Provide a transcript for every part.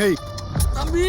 ஏய் தம்பி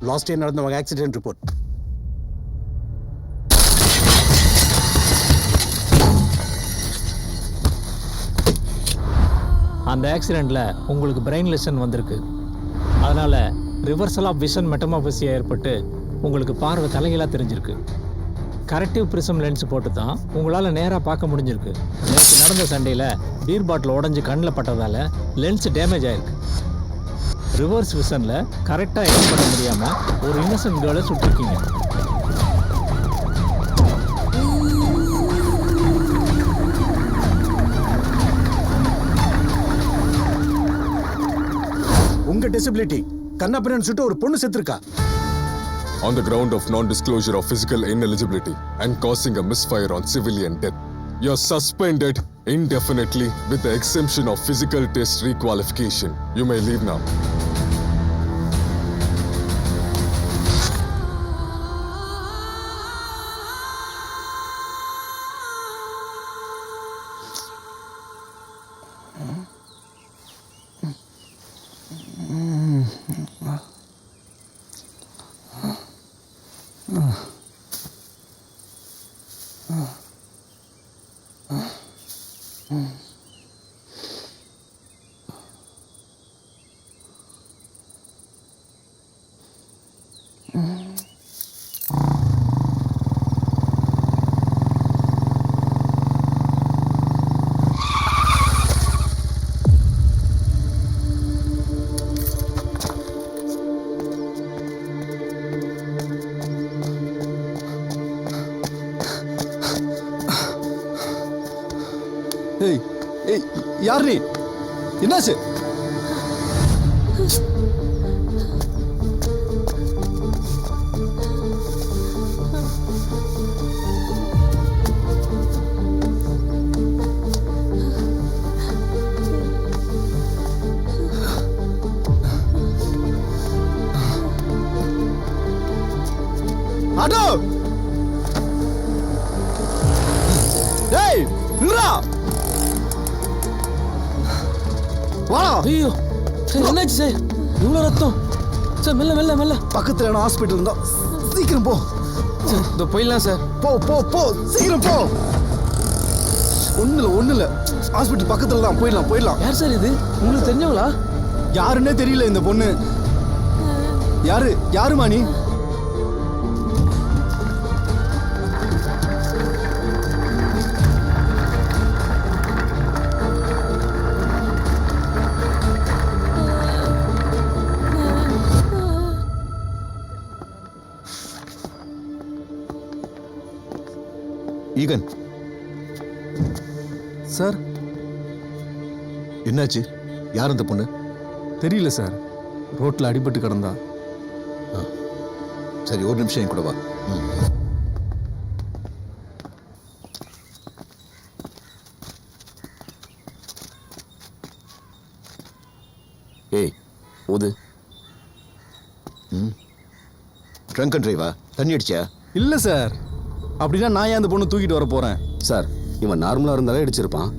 last year நடந்த ஒரு ஆக்சிடென்ட் ரிப்போர்ட். அந்த ஆக்சிடெண்ட்டில் உங்களுக்கு பிரெயின் லெஷன் வந்திருக்கு. அதனால் ரிவர்சல் ஆஃப் விஷன் மெட்டமாபசியா ஏற்பட்டு உங்களுக்கு பார்வை தலைகளாக தெரிஞ்சிருக்கு. கரெக்டிவ் ப்ரிசம் லென்ஸ் போட்டு தான் உங்களால் நேராக பார்க்க முடிஞ்சிருக்கு. நேற்று நடந்த சண்டையில் பீர் பாட்டில் உடஞ்சி கண்ணில் பட்டதால் லென்ஸ் டேமேஜ் ஆகிருக்கு. ரிவர்ஸ் விஷனில் கரெக்டாக எய்ம் பண்ண முடியாமல் ஒரு இன்னசென்ட் கேர்ளை சுட்டிருக்கீங்க. உங்க டிசபிலிட்டி கண்ணாபிரன் சுட்டு ஒரு பொண்ணு செத்துருக்கா. On the ground of non-disclosure of physical ineligibility and causing a misfire on civilian death, you're suspended indefinitely with the exemption of physical test requalification. You may leave now. ஏய் ஏய் யார் நீ? என்னாச்சு? Auto! டேய் நில்றா! வா! ஐயோ சார், என்னாச்சு சார்? இவ்வளோ ரத்தம் சார். மெல்ல மெல்ல மெல்ல. பக்கத்துல ஹாஸ்பிட்டல் இருந்தா சீக்கிரம் போ. சார் இதோ போயிடலாம் சார். போ போ போ சீக்கிரம் போ. ஒண்ணு இல்ல ஹாஸ்பிட்டல் பக்கத்துல தான். போயிடலாம். யார் சார் இது? உங்களுக்கு தெரிஞ்சவங்களா? யாருன்னே தெரியல இந்த பொண்ணு. யாருமா நீ? ஈகன் சார், என்னாச்சு? யார் அந்த பொண்ணு? தெரியல சார். ரோட்ல அடிபட்டு கிடந்தா. சரி, ஒரு நிமிஷம் என் கூட வா. ஏய் ஓது. ட்ரங்க் அண்ட் டிரைவா? தண்ணி அடிச்சா? இல்ல சார். அப்படின்னா நான் ஏன் அந்த பொண்ணு தூக்கிட்டு வர போறேன்? சார், இவன் நார்மலாக இருந்தாலே அடிச்சிருப்பான்.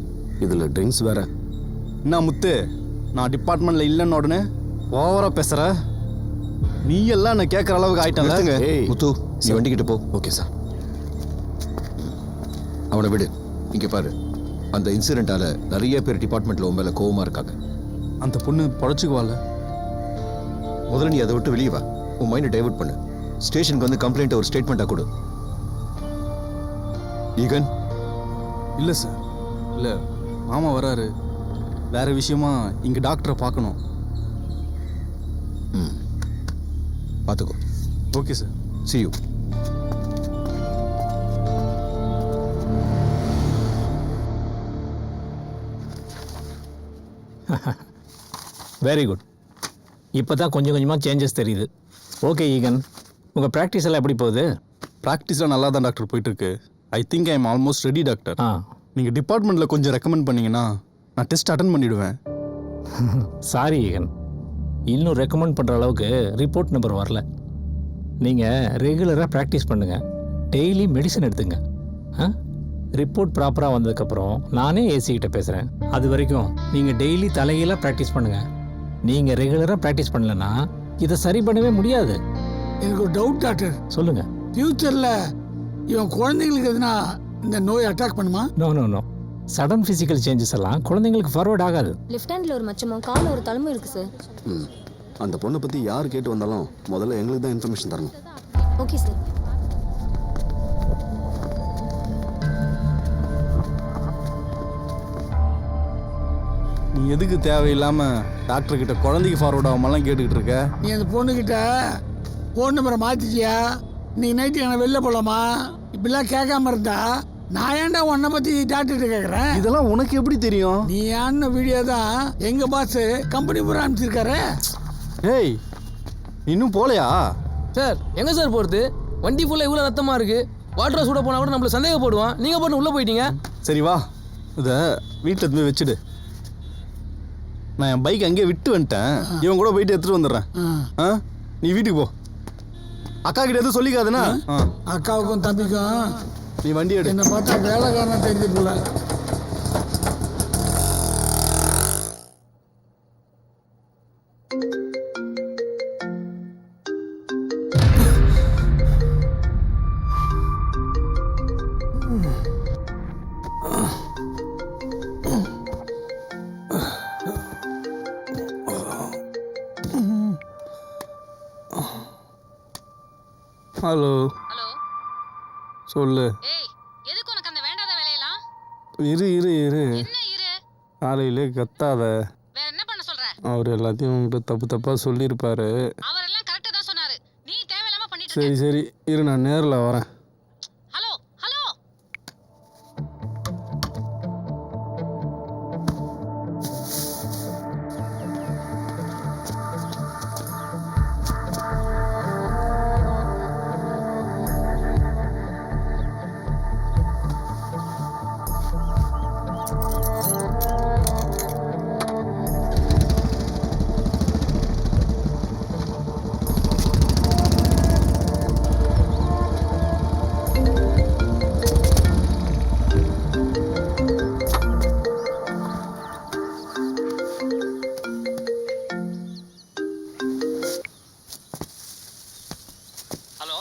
இதில் ட்ரிங்க்ஸ் வேற. என்ன முத்து, நான் டிபார்ட்மெண்ட்ல இல்லைன்னு உடனே ஓவரா பேசுற? நீ எல்லாம் நான் கேட்குற அளவுக்கு ஆயிட்டல. முத்து, நீ வண்டிக்கிட்ட போ. Okay sir. அவனை விடு. இங்க பாரு, அந்த இன்சிடென்ட்டால நிறைய பேர் டிபார்ட்மெண்ட்ல உன் மேல கோவமா இருக்காங்க. அந்த பொண்ணு பொழைச்சிக்குவாள். முதல்ல நீ அதை விட்டு வெளியே வா. உன் மைண்டை டைவர்ட் பண்ணு. ஸ்டேஷனுக்கு வந்து கம்ப்ளைண்ட் ஒரு ஸ்டேட்மெண்ட்டாக கொடு. ஈகன், இல்லை சார், இல்லை, மாமா வராரு. வேற விஷயமா இங்கே டாக்டரை பார்க்கணும். பார்த்துக்கோ. Okay sir. See you. Very good. இப்போ தான் கொஞ்சம் கொஞ்சமாக சேஞ்சஸ் தெரியுது. ஓகே ஈகன், உங்கள் ப்ராக்டிஸ் எல்லாம் எப்படி போகுது? ப்ராக்டிஸ்லாம் நல்லா தான் டாக்டர் போயிட்டுருக்கு. I think I am almost ready doctor. ஆ நீங்கள் டிபார்ட்மெண்ட்டில் கொஞ்சம் ரெக்கமெண்ட் பண்ணீங்கன்னா நான் டெஸ்ட் அட்டன் பண்ணிவிடுவேன். சாரி ஈகன், இன்னும் ரெக்கமெண்ட் பண்ணுற அளவுக்கு ரிப்போர்ட் நம்பர் வரல. நீங்கள் ரெகுலராக ப்ராக்டிஸ் பண்ணுங்கள், டெய்லி மெடிசன் எடுத்துங்க. ஆ ரிப்போர்ட் ப்ராப்பராக வந்ததுக்கப்புறம் நானே ஏசிக்கிட்ட பேசுகிறேன். அது வரைக்கும் நீங்கள் டெய்லி தலைகீழாக ப்ராக்டிஸ் பண்ணுங்கள். நீங்கள் ரெகுலராக ப்ராக்டிஸ் பண்ணலன்னா இதை சரி பண்ணவே முடியாது. எனக்கு ஒரு டவுட் டாக்டர். சொல்லுங்கள். ஃபியூச்சரில் இவன் குழந்தைங்களுக்கு எதுனா இந்த நோய் அட்டாக் பண்ணுமா? No no no, sudden physical changes எல்லாம் குழந்தைங்களுக்கு ஃபார்வர்ட் ஆகாது. லெஃப்ட் ஹேண்டில் ஒரு மச்சமும் காலில் ஒரு தழும்பும் இருக்குது சார். அந்த பொண்ணை பற்றி யார் கேட்டு வந்தாலும் முதல்ல எங்களுக்கு தான் இன்ஃபர்மேஷன் தரணும். Okay sir. நீ எதுக்கு தேவையில்லாமல் டாக்டர்கிட்ட குழந்தைக்கு ஃபார்வர்ட் ஆகாமலாம் கேட்டுக்கிட்டு இருக்க? நீ அந்த பொண்ணுக்கிட்ட ஃபோன் நம்பரை மாற்றிச்சியா? இன்னைக்கு நைட்டு என்ன வெளில போகலாமா? இப்படிலாம் கேட்காம இருந்தா நான் ஏன்டா உன்னை பற்றி டாக்டர்கிட்ட கேட்குறேன்? இதெல்லாம் உனக்கு எப்படி தெரியும்? நீ ஆன வீடியோ தான் எங்கள் பாஸ் கம்பெனி பூரா அனுப்பிச்சிருக்காரு. ஏய், இன்னும் போலையா? சார் எங்கே சார் போகிறது? வண்டி ஃபுல்லாக இவ்வளோ ரத்தமாக இருக்குது. வாட்டர் சூட போனால் கூட நம்மள சந்தேகப்படுவான். நீங்கள் போட்டு உள்ளே போயிட்டீங்க. சரி வா, இதை வீட்டில் எடுத்து போய் வச்சுடு. நான் என் பைக் அங்கேயே விட்டு வந்துட்டேன். இவன் கூட போயிட்டு எடுத்துகிட்டு வந்துடுறேன். ஆ, நீ வீட்டுக்கு போ. அக்கா கிட்ட எதுவும் சொல்லிக்காதுன்னா. அக்காவுக்கும் தம்பிக்கும் நீ வண்டி எடு. என்னை பார்த்தா வேலைக்காரனா தெரிஞ்சு போல. ஹலோ. ஹலோ. சொல்லு. ஏய், எதுக்கு உனக்கு அந்த வேண்டாத வேலையெல்லாம்? இரு இரு இரு. என்ன இரு? காலையிலே கத்தாத. வேற என்ன பண்ண சொல்ற? அவர் எல்லாத்தையும் உங்கள்கிட்ட தப்பு தப்பாக சொல்லியிருப்பாரு. அவரெல்லாம் கரெக்டா தான் சொன்னாரு. நீ தேவையில்லாம பண்ணிட்டு சரி இருக்க. சரி இரு, நான் நேரில் வரேன். Hello hello. ஹலோ.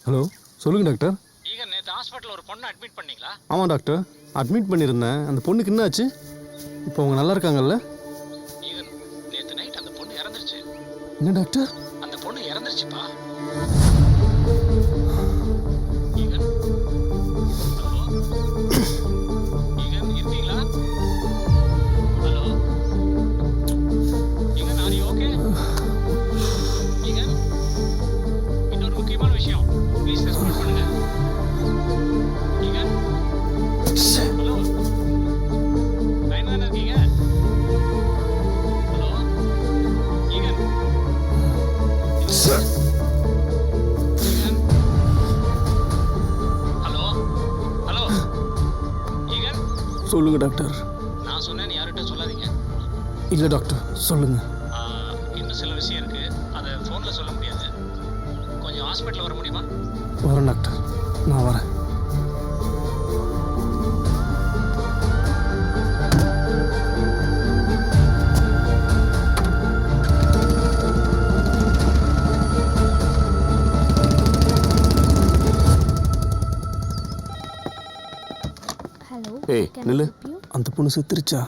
ஹலோ, சொல்லுங்கள் டாக்டர். ஈகன், நேற்று ஹாஸ்பிட்டலில் ஒரு பொண்ணை அட்மிட் பண்ணீங்களா? ஆமாம் டாக்டர், அட்மிட் பண்ணியிருந்தேன். அந்த பொண்ணுக்கு என்ன ஆச்சு? இப்போ அவங்க நல்லா இருக்காங்கல்ல? ஈகன், நேற்று நைட் அந்த பொண்ணு இறந்துருச்சு. என்ன டாக்டர்? அந்த பொண்ணு இறந்துருச்சுப்பா. ஈகன், ஹலோ. ஈகன், இருக்கீங்களா? Hello. Eegan, are you okay? Eegan, இன்னொரு முக்கியமான விஷயம், ப்ளீஸ் ரெஸ்பாண்ட் பண்ணுங்க. ஈகன், ஹலோ. லைன் தானே இருக்கீங்க? Hello. Eegan. Eegan. Hello. Hello. Eegan, சொல்லுங்கள் டாக்டர். நான் சொன்னேன்னு யார்கிட்ட சொல்லாதீங்க. இல்லை டாக்டர், சொல்லுங்கள். இன்னும் சில விஷயம் இருக்கு, அதை ஃபோனில் சொல்ல முடியாது. கொஞ்சம் ஹாஸ்பிட்டல் வர முடியுமா? வரேன் டாக்டர், நான் வரேன். ஹலோ. பொண்ணு செத்துருச்சா?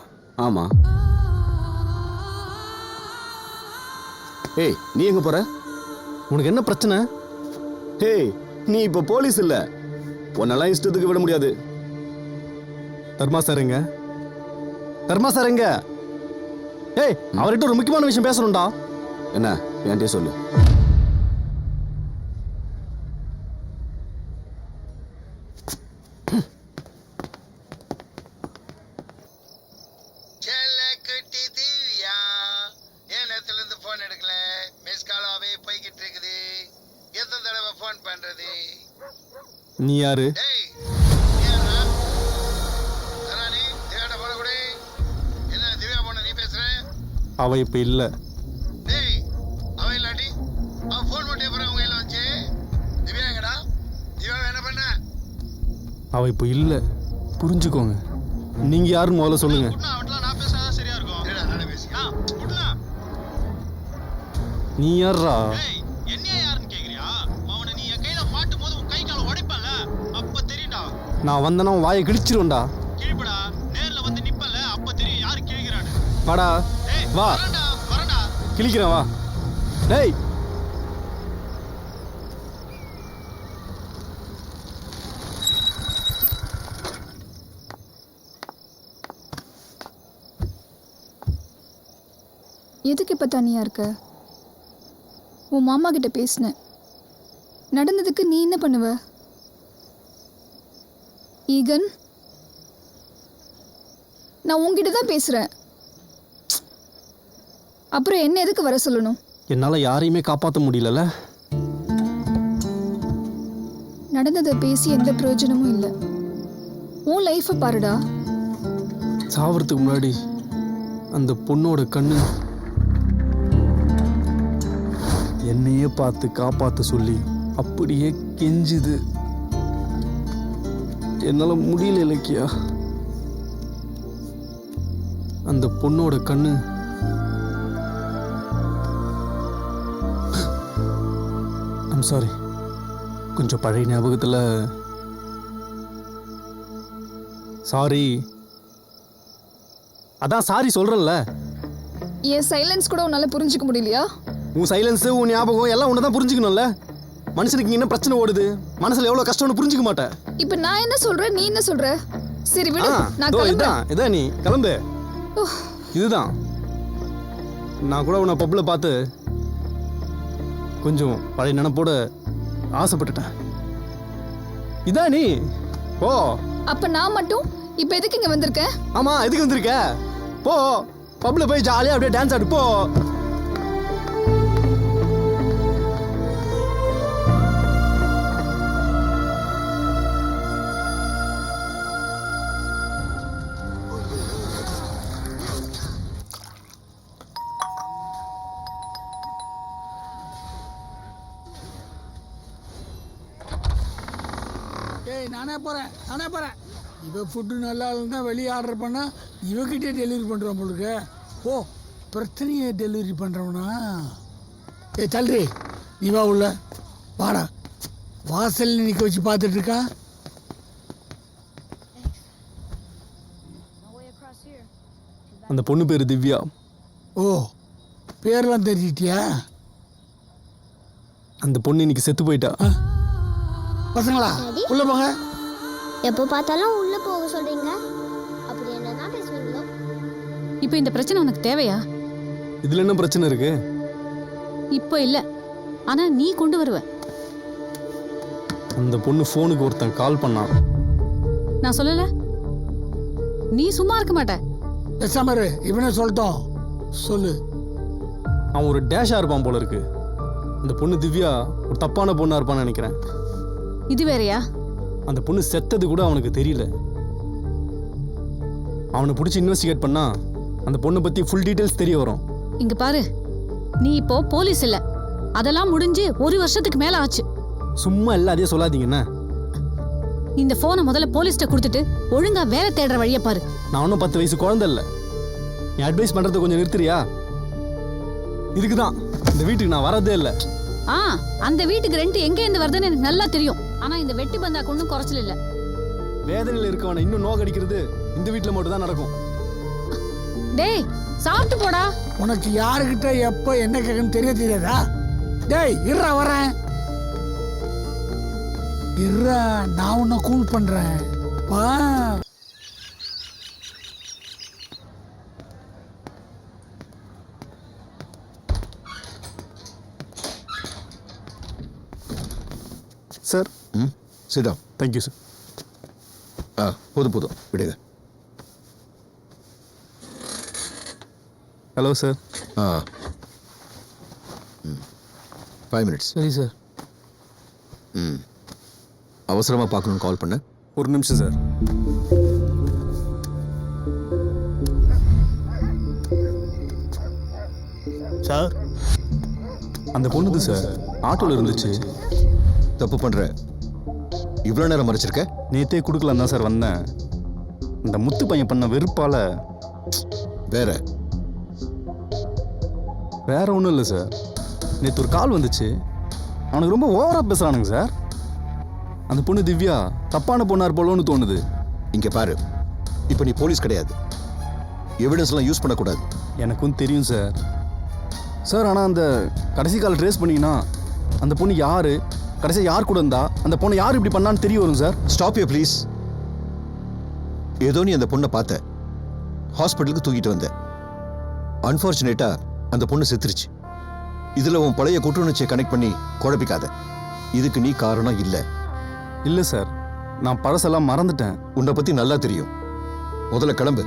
ஆமாம். ஏய், நீ எங்கே போகிற? உனக்கு என்ன பிரச்சனை? ஏய், நீ இப்போ போலீஸ் இல்லை. உன்னெல்லாம் இஷ்டத்துக்கு விட முடியாது. தர்மா சார் எங்க? தர்மா சார் எங்க? ஏய், அவர்கிட்ட ஒரு முக்கியமான விஷயம் பேசணும்டா. என்ன என்கிட்டயே சொல்லு. செல்லக்குட்டி திவ்யா நேரத்துல இருந்து போன் எடுக்கல. மிஸ் காலாவே போய்கிட்டு இருக்குது. எத்தனை தடவை போன் பண்றது? நீ யாரு? டேய், நீ யாரா? தரானி, திவ்யாட்ட போன கூட. என்ன திவ்யா போன நீ பேசுற? அவ இப்ப இல்ல. டேய், அவ இல்லாட்டி அவன் போன் பண்ணி அப்புறம் அவங்க கையில வச்சு திவ்யா எங்கடா? திவ்யா என்ன பண்ண? அவ இப்ப இல்ல, புரிஞ்சுக்கோங்க. நீங்க யாருன்னு முதல்ல சொல்லுங்க. அவன்லாம் நான் பேசாதான் சரியா இருக்கும். ஏடா நானே பேசிக்கலாம். குட்னா. நீ யாரா? டேய், என்னைய யாருன்னு கேக்குறியா? அவனை நீ என் கையில மாட்டும் போது உன் கை கால உடைப்பல. அப்ப தெரியும்டா. நான் வந்தனா உன் வாயை கிழிச்சிருவேன்டா. கிழிப்படா. நேர்ல வந்து நிப்பல. அப்ப தெரியும் யாரு கிழிக்கிறான்னு. வாடா, டேய், வா. வரடா. கிழிக்கிறேன், வா. டேய், எதுக்கு இப்போ தனியாக இருக்க? உன் மாமா கிட்ட பேசினேன். நடந்ததுக்கு நீ என்ன பண்ணுவ? ஈகன், நான் உன்கிட்ட தான் பேசுகிறேன். அப்புறம் என்ன எதுக்கு வர சொல்லணும்? என்னால யாரையுமே காப்பாற்ற முடியலல. நடந்ததை பேசி எந்த பிரயோஜனமும் இல்லை. உன் லைஃப்பை பாருடா. சாவறதுக்கு முன்னாடி அந்த பொண்ணோட கண்ணு என்னையே பார்த்து காப்பாற்ற சொல்லி அப்படியே கெஞ்சுது. என்னால முடியல இலக்கியா. அந்த பொண்ணோட கண்ணு ஐம் சாரி, கொஞ்சம் பழைய ஞாபகத்தில். சாரி. அதான் சாரி சொல்றேன்ல. என் சைலன்ஸ் கூட உன்னால புரிஞ்சுக்க முடியலையா? உன் சைலன்ஸு, உன் ஞாபகம் எல்லாம் உன்னை தான் புரிஞ்சுக்கணும்ல. மனுஷனுக்கு இங்க என்ன பிரச்சனை ஓடுது, மனசுல எவ்வளவு கஷ்டம்னு புரிஞ்சுக்க மாட்டேன். இப்போ நான் என்ன சொல்றேன், நீ என்ன சொல்ற? சரி விடு, நான் இதோ கிளம்புறேன். இதான் நீ கிளம்பு. இதுதான் நான் கூட உன்னை பப்ல பார்த்து கொஞ்சம் பழைய நினைப்போட ஆசைப்பட்டுட்டேன். இதான் நீ போ. அப்ப நான் மட்டும் இப்போ எதுக்கு இங்க வந்திருக்கேன்? ஆமா, எதுக்கு வந்திருக்க? போ, பப்ல போய் ஜாலியா அப்படியே டான்ஸ் ஆடு போ. ஏய், நானே போறேன். இவ ஃபுட்டு நல்லா இருந்தா வெளியே ஆர்டர் பண்ணா இவகிட்டே டெலிவரி பண்றோம் உங்களுக்கு. ஓ, பிரச்சனையை டெலிவரி பண்றவனா? ஏய் தள்ளி, நீ வா உள்ள வாடா. வாசல் நிற்க வச்சு பார்த்துட்டு இருக்கா. அந்த பொண்ணு பேரு திவ்யா. ஓ, பேர்லாம் தெரிஞ்சிட்டியா? அந்த பொண்ணு இன்னைக்கு செத்து போயிட்டா. பசங்களா உள்ள போங்க. எப்போ பார்த்தாலும் உள்ள போக சொல்றீங்க. அப்படி என்னதான் பேசுவீங்களோ? இப்போ இந்த பிரச்சனை உனக்கு தேவையா? இதுல என்ன பிரச்சனை இருக்கு? இப்போ இல்ல, ஆனா நீ கொண்டு வருவ. அந்த பொண்ணு போனுக்கு ஒருத்தன் கால் பண்ணான். நான் சொல்லல, நீ சும்மா இருக்க மாட்ட. பேசாம இரு, இவனே சொல்லட்டும். சொல்லு. அவன் ஒரு டேஷா இருப்பான் போல இருக்கு. அந்த பொண்ணு திவ்யா ஒரு தப்பான பொண்ணா இருப்பான்னு நினைக்கிறேன். இது வேறயா? அந்த பொண்ணு செத்தது கூட அவனுக்கு தெரியல. அவனை பிடிச்சி இன்வெஸ்டிகேட் பண்ணா அந்த பொண்ணை பத்தி ஃபுல் டீடைல்ஸ் தெரிய வரும். இங்க பாரு, நீ இப்போ போலீஸ் இல்ல. அதெல்லாம் முடிஞ்சு 1 வருஷத்துக்கு மேல ஆச்சு. சும்மா எல்லாத்தையும் சொல்லாதீங்கண்ணா. இந்த போனை முதல்ல போலீஸ்ட்ட கொடுத்துட்டு ஒழுங்கா வேலை தேடுற வழியை பாரு. நான் ஒன்றும் 10 வயசு குழந்தை இல்லை. நீ அட்வைஸ் பண்றதை கொஞ்சம் நிறுத்துறியா? இதுக்கு தான் இந்த வீட்டுக்கு நான் வரதே இல்லை. அந்த வீட்டுக்கு ரெண்ட் எங்க இருந்து வருதுன்னு எனக்கு நல்லா தெரியும். ஆனா இந்த வெட்டி பந்தா ஒன்றும் குறைச்சல் இல்ல. வேதனையில் இருக்கவனை இன்னும் நோக்கடிக்கிறது இந்த வீட்டில் மட்டும் தான் நடக்கும். டேய் சாப்பிட்டு போடா. உனக்கு யாருக்கிட்ட எப்போ என்ன கேட்கணும் தெரியாதா? டேய் இருறா வரேன். இருறா நான் உன்னை கூல் பண்றேன். வா. சார். சிடா. Thank you sir. போதும் விடுங்க. Hello sir. 5 minutes. சரி சார். அவசரமாக பார்க்கணுன்னு கால் பண்ண. ஒரு நிமிஷம் சார். சார் அந்த பொண்ணுது சார் ஆட்டோவில் இருந்துச்சு. தப்பு பண்ணுற. இவ்வளோ நேரம் மறைச்சிருக்க? நேற்றே கொடுக்கலாம் தான் சார் வந்தேன். இந்த முத்து பையன் பண்ண வெறுப்பால். வேற ஒன்றும் இல்லை சார். நேற்று ஒரு கால் வந்துச்சு. அவனுக்கு ரொம்ப ஓவராக பேசுகிறானுங்க சார். அந்த பொண்ணு திவ்யா தப்பான பொண்ணார் போலோன்னு தோணுது. இங்கே பாரு, இப்போ நீ போலீஸ் கிடையாது. எவிடன்ஸ்லாம் யூஸ் பண்ணக்கூடாது. எனக்கும் தெரியும் சார். சார் ஆனால் அந்த கடைசி கால் ட்ரேஸ் பண்ணிங்கன்னா அந்த பொண்ணு யார், கடைசியாக யார் கூட இருந்தா, அந்த பொண்ணை யார் இப்படி பண்ணான்னு தெரிய வரும் சார். Stop you please. ஏதோ நீ அந்த பொண்ணை பார்த்த, ஹாஸ்பிட்டலுக்கு தூக்கிட்டு வந்த. அன்ஃபார்ச்சுனேட்டா அந்த பொண்ணு செத்துருச்சு. இதில் உன் பழைய குற்றுணர்ச்சியை கனெக்ட் பண்ணி குழப்பிக்காத. இதுக்கு நீ காரணம் இல்லை. இல்லை சார், நான் பழசெல்லாம் மறந்துட்டேன். உன்னை பற்றி நல்லா தெரியும். முதல்ல கிளம்பு.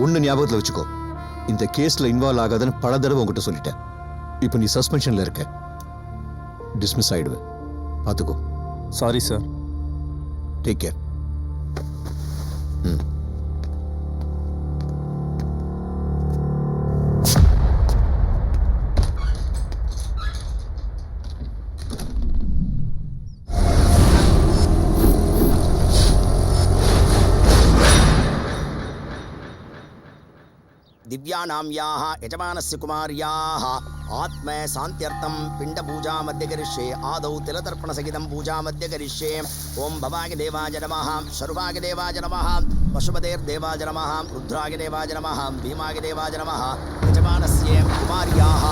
ஒன்று ஞாபகத்தில் வச்சுக்கோ, இந்த கேஸில் இன்வால்வ் ஆகாதுன்னு பல தடவை உங்ககிட்ட சொல்லிட்டேன். இப்போ நீ சஸ்பென்ஷனில் இருக்க. டிஸ்மிஸ் ஆயிடுவேன். பார்த்துக்கோ. Sorry sir. Take care. दिव्यानाम्याः यजमानस्य कुमार्याः आत्मा शान्त्यर्थं पिण्डपूजा मध्ये करिष्ये. आदौ तिलतर्पणसहितं पूजा मध्ये करिष्ये. ओं भवाय देवाय नमः, शर्वाय देवाय नमः, पशुपतेर्देवाय नमः, रुद्राय देवाय नमः, भीमाय देवाय नमः. यजमानस्य कुमार्याः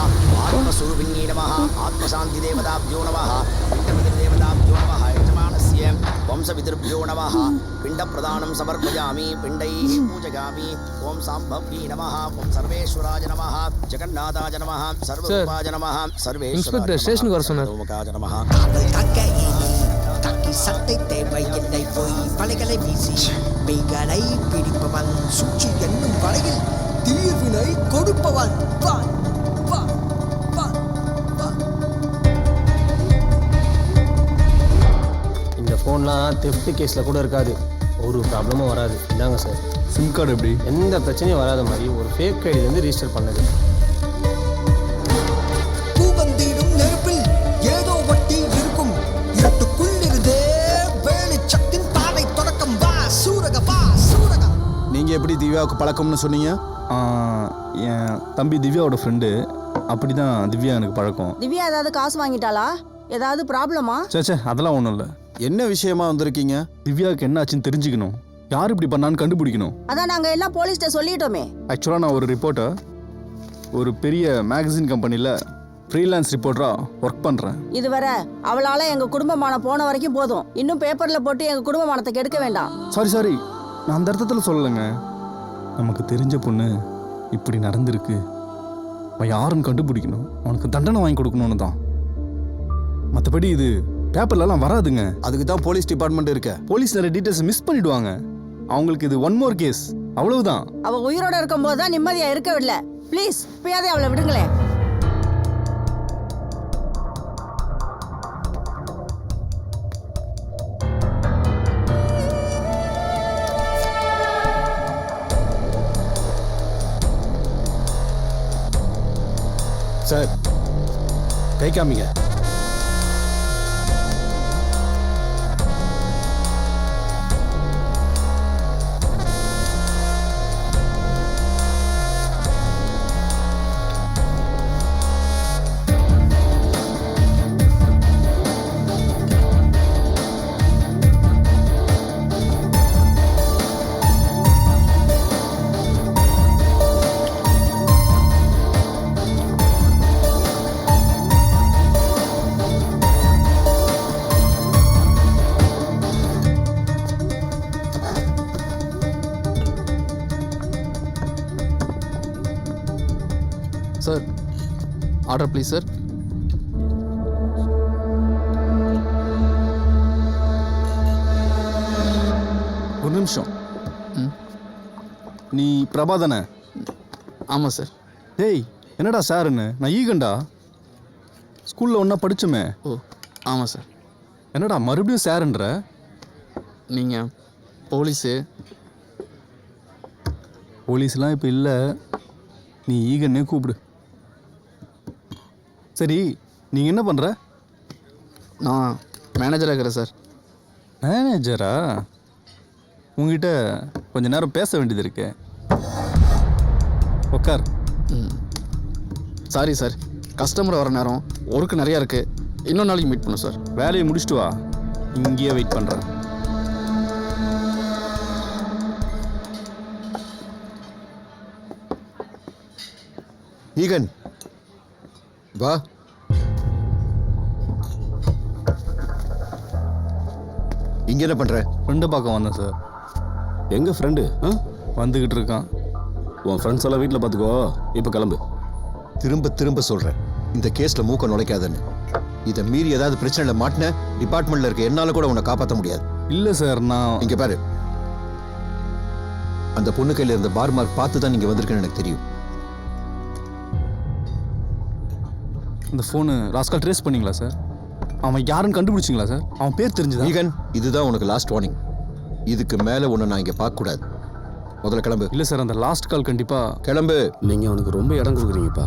आत्मस्वरूपिण्यै नमः, आत्मशान्तिदेवताभ्यो नमः, पिण्डपतिर्देवताभ्यो नमः. यजमानस्य वंशपितृभ्यो नमः. पिण्डप्रदानं समर्पयामि, पिण्डैः पूजयामि. ओं साम्भव्यै नमः, ओं सर्वेश्वराय नमः, जगन्नाथाय नमः, सर्वरूपाय नमः, सर्वेश्वराय இன்ஸ்பெக்டர் ஸ்டேஷனுக்கு வர சொன்னார். ஓமகாய நமः. தக்கி சட்டை தேவை என்னை போய் வலைகளை வீசி மெய்களை பிடிப்பவன் சுற்றி என்னும் வலையில் தீர்வினை கொடுப்பவன். இந்த ஃபோன்லாம் தெஃப்ட் கேஸில் கூட இருக்காது. ஒரு ப்ராப்ளமும் வராது. இதாங்க சார் சிம் கார்டு. எப்படி எந்த பிரச்சனையும் வராத மாதிரி ஒரு ஃபேக் ஐடியிலேருந்து ரிஜிஸ்டர் பண்ணது. பூவந்திடும் நெருப்பில் ஏதோ வட்டி இருக்கும். இருட்டுக்குள்ளிருந்தே வெளிச்சத்தின் பாதை தொடக்கம். வா சூரக, வா சூரக. நீங்கள் எப்படி திவ்யாவுக்கு பழக்கம்னு சொன்னீங்க? என் தம்பி திவ்யாவோட ஃப்ரெண்டு. அப்படி தான் திவ்யா எனக்கு பழக்கம். திவ்யா ஏதாவது காசு வாங்கிட்டாளா? ஏதாவது ப்ராப்ளமா? சே அதெல்லாம் ஒன்றும் இல்லை. என்ன விஷயமா வந்திருக்கீங்க? திவ்யாவுக்கு என்ன ஆச்சுன்னு தெரிஞ்சுக்கணும். யார் இப்படி பண்ணான்னு கண்டுபிடிக்கணும். அதான் நாங்கள் எல்லாம் போலீஸ்ட்ட சொல்லிட்டோமே. ஆக்சுவலாக நான் ஒரு ரிப்போர்ட்டர், ஒரு பெரிய மேகசின் கம்பெனியில் ஃப்ரீலான்ஸ் ரிப்போர்ட்டராக ஒர்க் பண்ணுறேன். இதுவரை அவளால் எங்கள் குடும்பமானம் போன வரைக்கும் போதும். இன்னும் பேப்பரில் போட்டு எங்கள் குடும்பமானத்தை கெடுக்க வேண்டாம். சாரி நான் அந்த அர்த்தத்தில் சொல்லலைங்க. நமக்கு தெரிஞ்ச பொண்ணு இப்படி நடந்திருக்கு. அவன் யாருன்னு கண்டுபிடிக்கணும், அவனுக்கு தண்டனை வாங்கி கொடுக்கணும்னு தான். மற்றபடி இது பேப்பர்லலாம் வராதுங்க. அதுக்கு தான் போலீஸ் டிபார்ட்மெண்ட் இருக்க. போலீஸ் நிறைய டீட்டெயில்ஸ் மிஸ் பண்ணிடுவாங்க. அவங்களுக்கு இது ஒன் மோர் கேஸ், அவ்வளவுதான். அவள் உயிரோடு இருக்கும்போது தான் நிம்மதியாக இருக்கவில்லை. ப்ளீஸ் இப்பயாதே அவளை விடுங்களேன். சார் கை காமிங்க. Order please sir. ஒரு நிமிஷம். நீ பிரபா தானே? ஆமாம் சார். டேய் என்னடா சாருன்னு? நான் ஈகண்டா, ஸ்கூலில் ஒன்றா படித்தோமே. ஓ ஆமாம் சார். என்னடா மறுபடியும் சாருன்ற? நீங்கள் போலீஸு. போலீஸ்லாம் இப்போ இல்லை, நீ ஈகன்னே கூப்பிடு. சரி, நீங்கள் என்ன பண்ணுற? நான் மேனேஜராக இருக்கிறேன் சார். மேனேஜரா? உங்ககிட்ட கொஞ்ச நேரம் பேச வேண்டியது இருக்கு. உட்கார். சாரி சார், கஸ்டமர் வர நேரம், ஒர்க்கு நிறையா இருக்குது. இன்னொரு நாளைக்கு மீட் பண்ணும் சார். வேலையை முடிச்சுட்டு வா, இங்கேயே வெயிட் பண்ணுறேன். ஈகன் வா. இங்க என்ன பண்ற? ஃப்ரெண்டை பார்க்க வந்தேன் சார். எங்கள் ஃப்ரெண்டு வந்துக்கிட்டு இருக்கான். உன் ஃப்ரெண்ட்ஸ் எல்லாம் வீட்டில் பார்த்துக்கோ, இப்போ கிளம்பு. திரும்ப திரும்ப சொல்றேன், இந்த கேஸ்ல மூக்க நுழைக்காதன்னு. இதை மீறி ஏதாவது பிரச்சனைல மாட்டின டிபார்ட்மெண்ட்ல இருக்க என்னால கூட உன்னை காப்பாற்ற முடியாது. இல்லை சார், நான் இங்க பாரு, அந்த பொண்ணு கையில இருந்த பார் மார்க் பார்த்து தான் நீங்க வந்திருக்கேன்னு எனக்கு தெரியும். இந்த ஃபோனு ராஸ்கால் ட்ரேஸ் பண்ணீங்களா சார்? அவன் யாருன்னு கண்டுபிடிச்சிங்களா சார்? அவன் பேர் தெரிஞ்சுதா? ஈகன், இதுதான் உனக்கு லாஸ்ட் வார்னிங். இதுக்கு மேல உன்னை நான் இங்க பார்க்க கூடாது. முதல்ல கிளம்பு. இல்லை சார், அந்த லாஸ்ட் கால் கண்டிப்பாக. கிளம்பு. நீங்கள் அவனுக்கு ரொம்ப இடம் கொடுக்குறீங்கப்பா.